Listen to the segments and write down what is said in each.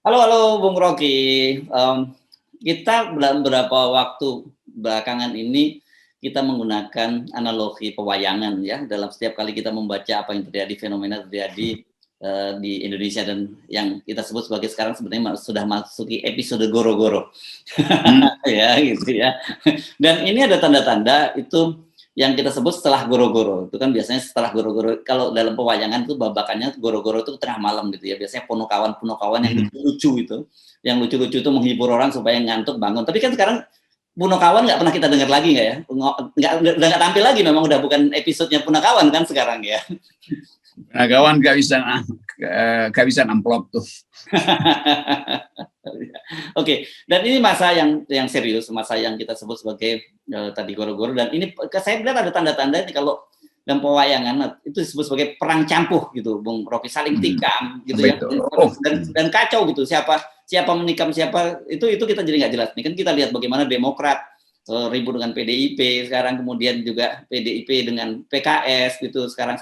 Halo, halo, Bung Rocky. Kita dalam beberapa waktu belakangan ini kita menggunakan analogi pewayangan ya dalam setiap kali kita membaca apa yang terjadi, fenomena terjadi di Indonesia dan yang kita sebut sebagai sekarang sebenarnya sudah masuki episode goro-goro. Ya gitu ya. Dan ini ada tanda-tanda itu yang kita sebut setelah goro-goro. Itu kan biasanya setelah goro-goro, kalau dalam pewayangan itu babakannya goro-goro itu tengah malam gitu ya. Biasanya punokawan-punokawan yang lucu-lucu itu. Yang lucu-lucu itu menghibur orang supaya ngantuk bangun. Tapi kan sekarang punokawan nggak pernah kita dengar lagi nggak ya? Nggak tampil lagi, memang udah bukan episodenya punokawan kan sekarang ya. Nah, kawan gak bisa amplop tuh. Oke, dan ini masa yang serius, masa yang kita sebut sebagai tadi goro-goro, dan ini saya lihat ada tanda-tanda ini kalau dalam pewayangan itu disebut sebagai perang campuh gitu, Bung Rocky, saling tikam gitu ya, dan kacau gitu, siapa menikam siapa itu kita jadi nggak jelas. Ini kan kita lihat bagaimana Demokrat ribut dengan PDIP sekarang, kemudian juga PDIP dengan PKS gitu, sekarang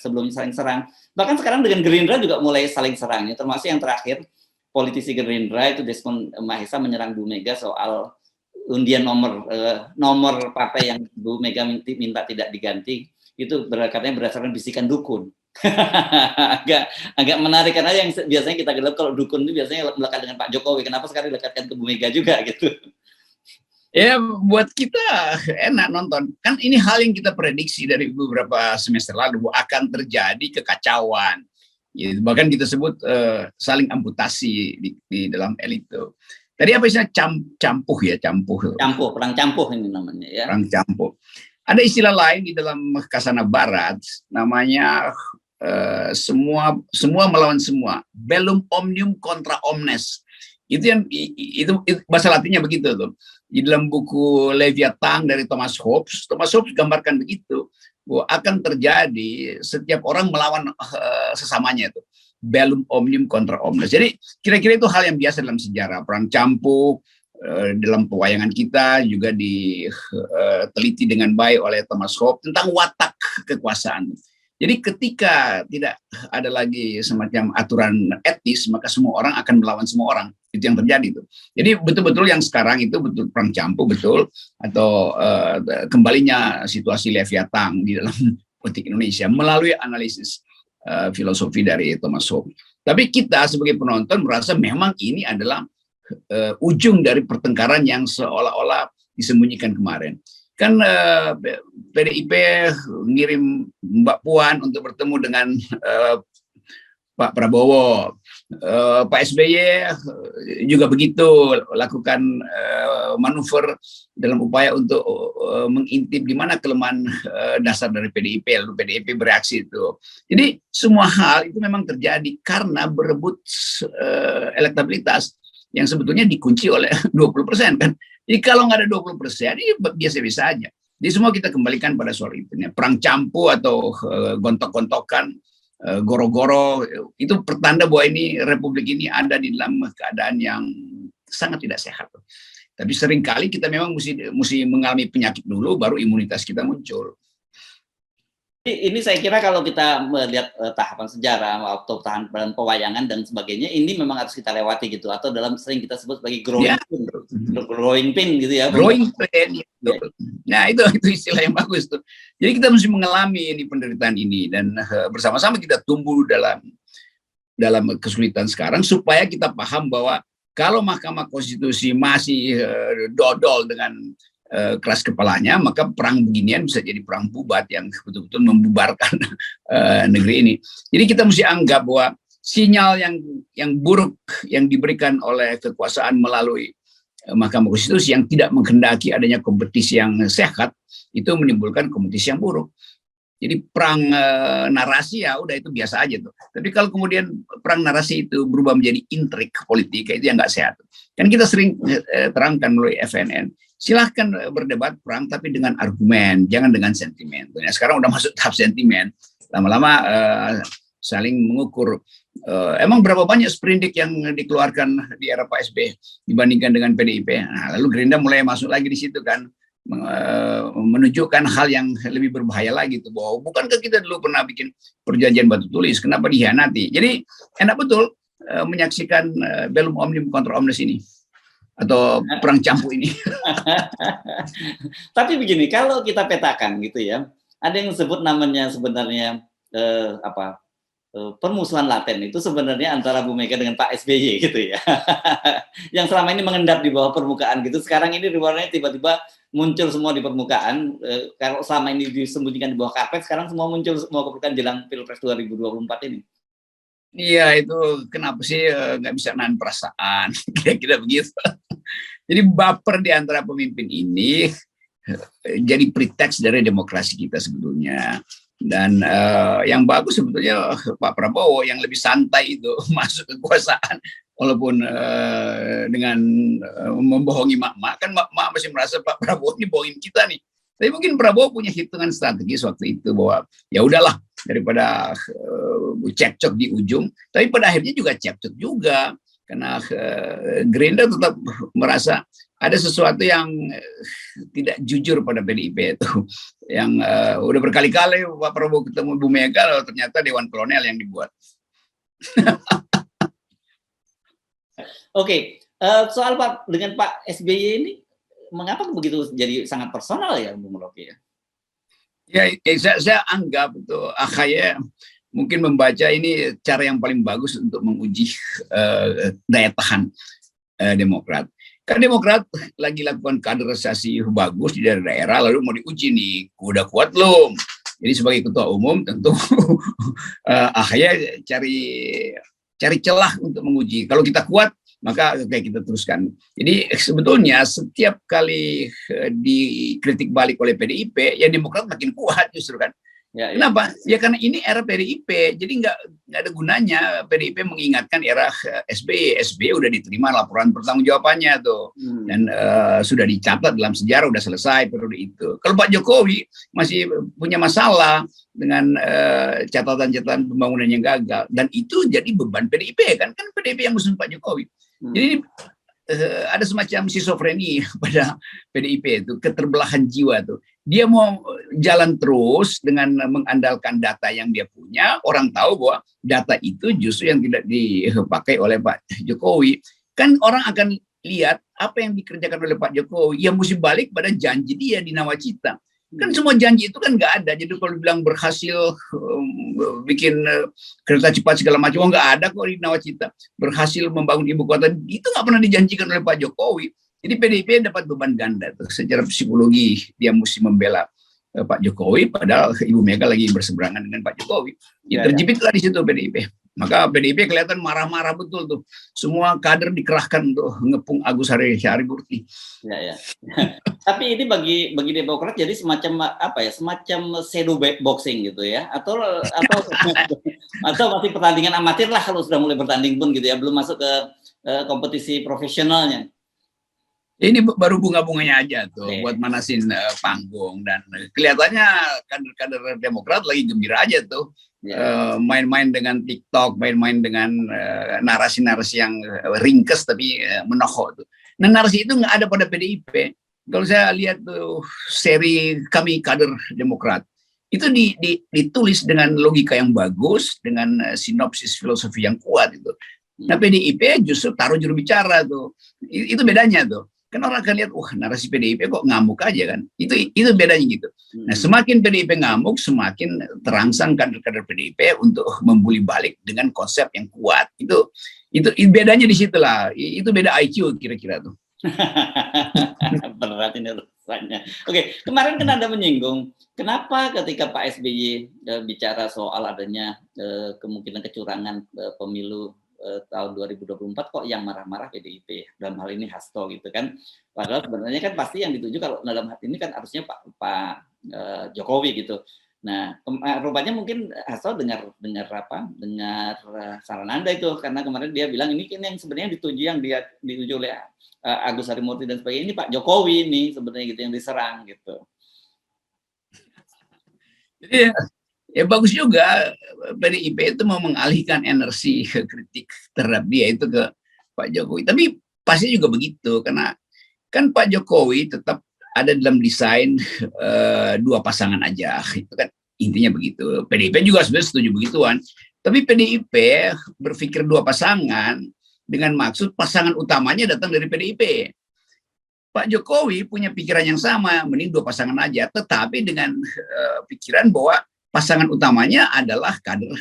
sebelumnya saling serang, bahkan sekarang dengan Gerindra juga mulai saling serang, ya, termasuk yang terakhir politisi Gerindra itu Desmond Mahesa menyerang Bu Mega soal undian nomor partai yang Bu Mega minta tidak diganti, itu katanya berdasarkan bisikan dukun. agak menarik karena yang biasanya kita gelap kalau dukun itu biasanya melekat dengan Pak Jokowi, kenapa sekarang dilekatkan ke Bu Mega juga gitu. Ya, buat kita enak nonton. Kan ini hal yang kita prediksi dari beberapa semester lalu akan terjadi kekacauan. Ya, bahkan kita sebut saling amputasi di dalam elit itu. Tadi apa istilah campuh ya, campuh. Campuh, perang campuh ini namanya ya. Perang campuh. Ada istilah lain di dalam Kasana Barat namanya semua melawan semua. Bellum omnium contra omnes. Itu bahasa Latinnya begitu tuh. Di dalam buku Leviathan dari Thomas Hobbes gambarkan begitu, bahwa akan terjadi setiap orang melawan sesamanya itu. Bellum omnium contra omnes. Jadi kira-kira itu hal yang biasa dalam sejarah, perang campuh. Dalam pewayangan kita juga diteliti dengan baik oleh Thomas Hobbes tentang watak kekuasaan. Jadi ketika tidak ada lagi semacam aturan etis, maka semua orang akan melawan semua orang. Itu yang terjadi tuh. Jadi betul-betul yang sekarang itu betul perang campuh betul, atau kembalinya situasi Leviathan di dalam politik Indonesia melalui analisis filosofi dari Thomas Hobbes. Tapi kita sebagai penonton merasa memang ini adalah ujung dari pertengkaran yang seolah-olah disembunyikan kemarin. Kan PDIP ngirim Mbak Puan untuk bertemu dengan Pak Prabowo, Pak SBY juga begitu, lakukan manuver dalam upaya untuk mengintip di mana kelemahan dasar dari PDIP, lalu PDIP bereaksi itu. Jadi semua hal itu memang terjadi karena berebut elektabilitas yang sebetulnya dikunci oleh 20% kan. Jadi kalau nggak ada 20%, ini biasa-biasa aja. Jadi semua kita kembalikan pada soal itu. Perang campuh atau gontok-gontokan, goro-goro, itu pertanda bahwa ini republik ini ada di dalam keadaan yang sangat tidak sehat. Tapi seringkali kita memang mesti mengalami penyakit dulu, baru imunitas kita muncul. Ini saya kira kalau kita melihat tahapan sejarah, waktu tahapan pewayangan dan sebagainya, ini memang harus kita lewati gitu, atau dalam sering kita sebut sebagai growing pain gitu ya. Growing pain. Ya. Nah itu istilah yang bagus tuh. Jadi kita mesti mengalami ini penderitaan ini dan bersama-sama kita tumbuh dalam kesulitan sekarang supaya kita paham bahwa kalau Mahkamah Konstitusi masih dodol dengan keras kepalanya, maka perang beginian bisa jadi perang bubat yang betul-betul membubarkan negeri ini. Jadi kita mesti anggap bahwa sinyal yang buruk yang diberikan oleh kekuasaan melalui Mahkamah Konstitusi yang tidak menghendaki adanya kompetisi yang sehat, itu menimbulkan kompetisi yang buruk. Jadi perang narasi ya udah itu biasa aja tuh. Tapi kalau kemudian perang narasi itu berubah menjadi intrik politik, itu yang nggak sehat. Kan kita sering terangkan melalui FNN, silahkan berdebat perang tapi dengan argumen, jangan dengan sentimen. Nah, sekarang udah masuk tahap sentimen, lama-lama saling mengukur. Emang berapa banyak sprindik yang dikeluarkan di era Pak SBY dibandingkan dengan PDIP? Nah, lalu Gerindra mulai masuk lagi di situ kan, menunjukkan hal yang lebih berbahaya lagi tuh, bahwa bukankah kita dulu pernah bikin perjanjian batu tulis, kenapa dihianati? Jadi enak betul menyaksikan bellum omnium contra omnes ini atau perang campu ini. Tapi begini, kalau kita petakan gitu ya, ada yang sebut namanya sebenarnya permusuhan laten itu sebenarnya antara Bu Mega dengan Pak SBY gitu ya. Yang selama ini mengendap di bawah permukaan gitu, sekarang ini warnanya tiba-tiba muncul semua di permukaan. Kalau selama ini disembunyikan di bawah karpet, sekarang semua muncul semua ke permukaan jelang Pilpres 2024 ini. Iya, itu kenapa sih nggak bisa nahan perasaan, kira-kira begitu. Jadi baper di antara pemimpin ini jadi preteks dari demokrasi kita sebetulnya. Dan yang bagus sebetulnya Pak Prabowo yang lebih santai itu masuk kekuasaan, walaupun dengan membohongi mak-mak. Kan mak-mak masih merasa Pak Prabowo ini bohongin kita nih. Tapi mungkin Prabowo punya hitungan strategis waktu itu bahwa ya udahlah daripada cekcok di ujung. Tapi pada akhirnya juga cekcok juga karena Gerindra tetap merasa ada sesuatu yang tidak jujur pada PDIP itu, yang udah berkali-kali Pak Prabowo ketemu Bu Mega, ternyata Dewan Kolonel yang dibuat. Oke, soal dengan Pak SBY ini, mengapa begitu jadi sangat personal ya, Bung Rocky ya? Ya, saya anggap itu AHY mungkin membaca ini cara yang paling bagus untuk menguji daya tahan Demokrat. Kan Demokrat lagi lakukan kaderisasi bagus di daerah, lalu mau diuji nih, udah kuat belum? Jadi sebagai ketua umum tentu AHY cari celah untuk menguji. Kalau kita kuat, maka kayak kita teruskan. Jadi sebetulnya setiap kali dikritik balik oleh PDIP, ya Demokrat makin kuat justru kan. Ya, ya. Kenapa? Ya karena ini era PDIP, jadi nggak ada gunanya PDIP mengingatkan era SBY. SBY udah diterima laporan pertanggungjawabannya tuh, dan sudah dicatat dalam sejarah, udah selesai periode itu. Kalau Pak Jokowi masih punya masalah dengan catatan-catatan pembangunan yang gagal, dan itu jadi beban PDIP kan PDIP yang ngusung Pak Jokowi. Jadi ada semacam schizofreni pada PDIP itu, keterbelahan jiwa tuh. Dia mau jalan terus dengan mengandalkan data yang dia punya. Orang tahu bahwa data itu justru yang tidak dipakai oleh Pak Jokowi. Kan orang akan lihat apa yang dikerjakan oleh Pak Jokowi, yang mesti balik pada janji dia di Nawacita. Kan semua janji itu kan nggak ada. Jadi kalau bilang berhasil bikin kereta cepat segala macam, nggak ada kok di Nawacita. Berhasil membangun ibu kota, itu nggak pernah dijanjikan oleh Pak Jokowi. Jadi PDIP dapat beban ganda tuh. Secara psikologi dia mesti membela Pak Jokowi, padahal Ibu Mega lagi berseberangan dengan Pak Jokowi. Ya, terjepitlah di situ PDIP. Maka PDIP kelihatan marah-marah betul tuh. Semua kader dikerahkan untuk ngepung Agus Harimurti. Ya, ya. Tapi ini bagi Demokrat jadi semacam apa ya? Semacam shadow boxing gitu ya? Atau masih pertandingan amatir lah kalau sudah mulai bertanding pun gitu ya, belum masuk ke kompetisi profesionalnya. Ini baru bunga-bunganya aja tuh, buat manasin panggung, dan kelihatannya kader-kader Demokrat lagi gembira aja tuh, main-main dengan TikTok, main-main dengan narasi-narasi yang ringkes tapi menohok tuh. Nah narasi itu nggak ada pada PDIP. Kalau saya lihat tuh seri kami kader Demokrat, itu ditulis dengan logika yang bagus, dengan sinopsis filosofi yang kuat itu. Nah PDIP justru taruh juru bicara tuh, itu bedanya tuh. Kan orang akan lihat, wah narasi PDIP kok ngamuk aja kan. Itu bedanya gitu. Nah semakin PDIP ngamuk, semakin terangsang kader-kader PDIP untuk membuli balik dengan konsep yang kuat. Itu bedanya di situ lah. Itu beda IQ kira-kira tuh. Berat ini rasanya. Oke, kemarin kan Anda menyinggung, kenapa ketika Pak SBY bicara soal adanya kemungkinan kecurangan pemilu tahun 2024 kok yang marah-marah PDIP, dalam hal ini Hasto gitu kan. Padahal sebenarnya kan pasti yang dituju kalau dalam hati ini kan harusnya Pak Jokowi gitu. Nah, rupanya mungkin Hasto dengar saran Anda itu, karena kemarin dia bilang ini kan yang sebenarnya dituju oleh Agus Harimurti dan sebagainya, ini Pak Jokowi ini sebenarnya gitu yang diserang gitu. Jadi ya bagus juga PDIP itu mau mengalihkan energi kritik terhadap dia itu ke Pak Jokowi. Tapi pasti juga begitu, karena kan Pak Jokowi tetap ada dalam desain dua pasangan aja. Itu kan intinya begitu. PDIP juga sebenarnya setuju begituan. Tapi PDIP berpikir dua pasangan dengan maksud pasangan utamanya datang dari PDIP. Pak Jokowi punya pikiran yang sama, mending dua pasangan aja, tetapi dengan pikiran bahwa pasangan utamanya adalah kader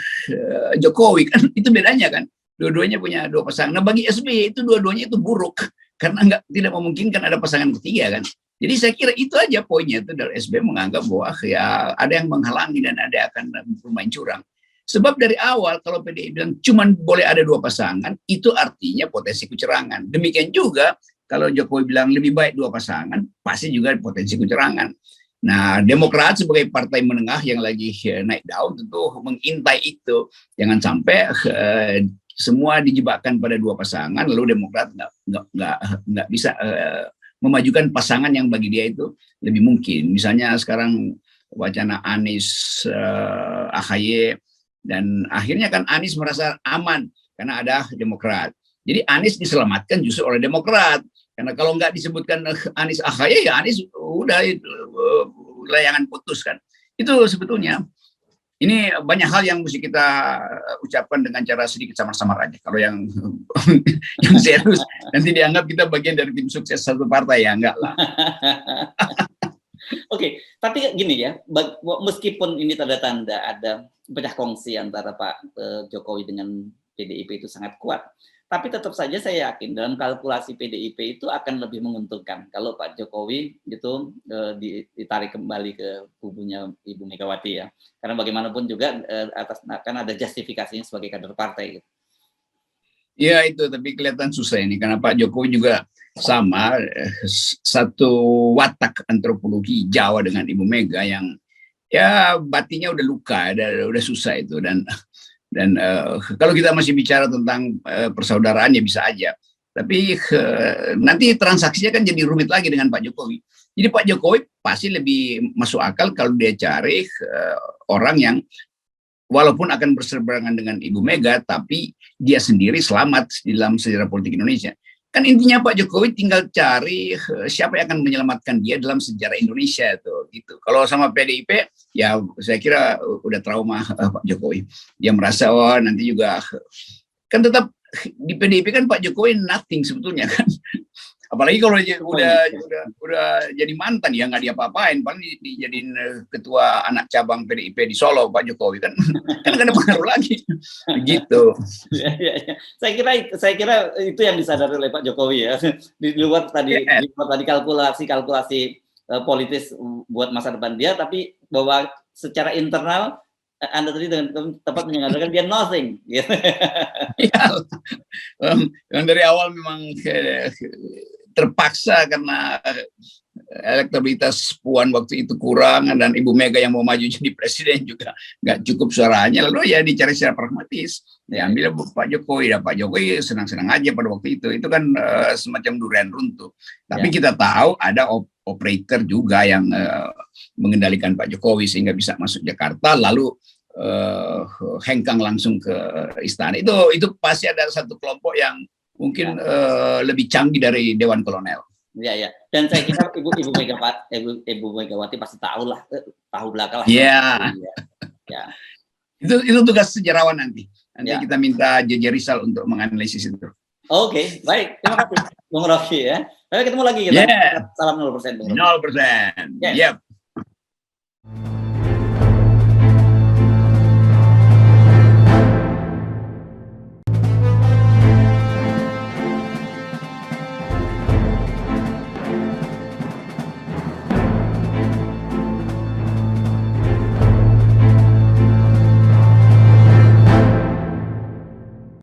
Jokowi, kan itu bedanya kan. Dua-duanya punya dua pasangan. Nah bagi SBY itu dua-duanya itu buruk karena tidak memungkinkan ada pasangan ketiga kan. Jadi saya kira itu aja poinnya itu dari SBY menganggap bahwa ya ada yang menghalangi dan ada akan bermain curang. Sebab dari awal kalau PDI bilang cuma boleh ada dua pasangan, itu artinya potensi kecurangan. Demikian juga kalau Jokowi bilang lebih baik dua pasangan, pasti juga potensi kecurangan. Nah, Demokrat sebagai partai menengah yang lagi naik daun tentu mengintai itu. Jangan sampai semua dijebakkan pada dua pasangan, lalu Demokrat nggak bisa memajukan pasangan yang bagi dia itu lebih mungkin. Misalnya sekarang wacana Anies, AHY, dan akhirnya kan Anies merasa aman karena ada Demokrat. Jadi Anies diselamatkan justru oleh Demokrat. Karena kalau nggak disebutkan Anies AHY, ya Anies udah layangan putus kan. Itu sebetulnya. Ini banyak hal yang mesti kita ucapkan dengan cara sedikit samar-samar aja. Kalau yang serius, nanti dianggap kita bagian dari tim sukses satu partai, ya enggak lah. Oke, tapi gini ya, meskipun ini tanda-tanda ada pecah kongsi antara Pak Jokowi dengan PDIP itu sangat kuat, tapi tetap saja saya yakin dalam kalkulasi PDIP itu akan lebih menguntungkan kalau Pak Jokowi itu ditarik kembali ke kubunya Ibu Megawati ya, karena bagaimanapun juga akan ada justifikasinya sebagai kader partai. Gitu. Ya itu, tapi kelihatan susah ini karena Pak Jokowi juga sama satu watak antropologi Jawa dengan Ibu Mega yang ya batinnya udah luka, udah susah itu dan kalau kita masih bicara tentang persaudaraan ya bisa aja, tapi nanti transaksinya kan jadi rumit lagi dengan Pak Jokowi. Jadi Pak Jokowi pasti lebih masuk akal kalau dia cari orang yang walaupun akan berseberangan dengan Ibu Mega, tapi dia sendiri selamat di dalam sejarah politik Indonesia. Kan intinya Pak Jokowi tinggal cari siapa yang akan menyelamatkan dia dalam sejarah Indonesia tuh gitu. Kalau sama PDIP ya saya kira udah trauma Pak Jokowi. Dia merasa oh nanti juga kan tetap di PDIP kan Pak Jokowi nothing sebetulnya kan. Apalagi kalau udah jadi mantan ya nggak diapa-apain, paling dijadiin ketua anak cabang PDIP di Solo Pak Jokowi kan nggak ada pengaruh lagi begitu. Ya. Saya kira itu yang disadari oleh Pak Jokowi ya, di luar tadi kalkulasi politis buat masa depan dia, tapi bahwa secara internal Anda tadi dengan tepat menyatakan dia nothing. Ya, yang dari awal memang terpaksa karena elektabilitas Puan waktu itu kurang dan Ibu Mega yang mau maju jadi presiden juga nggak cukup suaranya, lalu ya dicari secara pragmatis, diambil Pak Jokowi. Dan Pak Jokowi senang-senang aja pada waktu itu kan semacam durian runtuh. Tapi kita tahu ada operator juga yang mengendalikan Pak Jokowi sehingga bisa masuk Jakarta lalu hengkang langsung ke istana. Itu pasti ada satu kelompok yang mungkin lebih canggih dari Dewan Kolonel. Ya. Dan saya kira Ibu Megawati pasti tahu belakang lah. Iya. Ya. Itu tugas sejarawan nanti. Kita minta JJ Rizal untuk menganalisis itu. Oke, baik. Terima kasih, Bung Rocky ya. Sampai ketemu lagi kita. Salam 0%. 0%. Yep.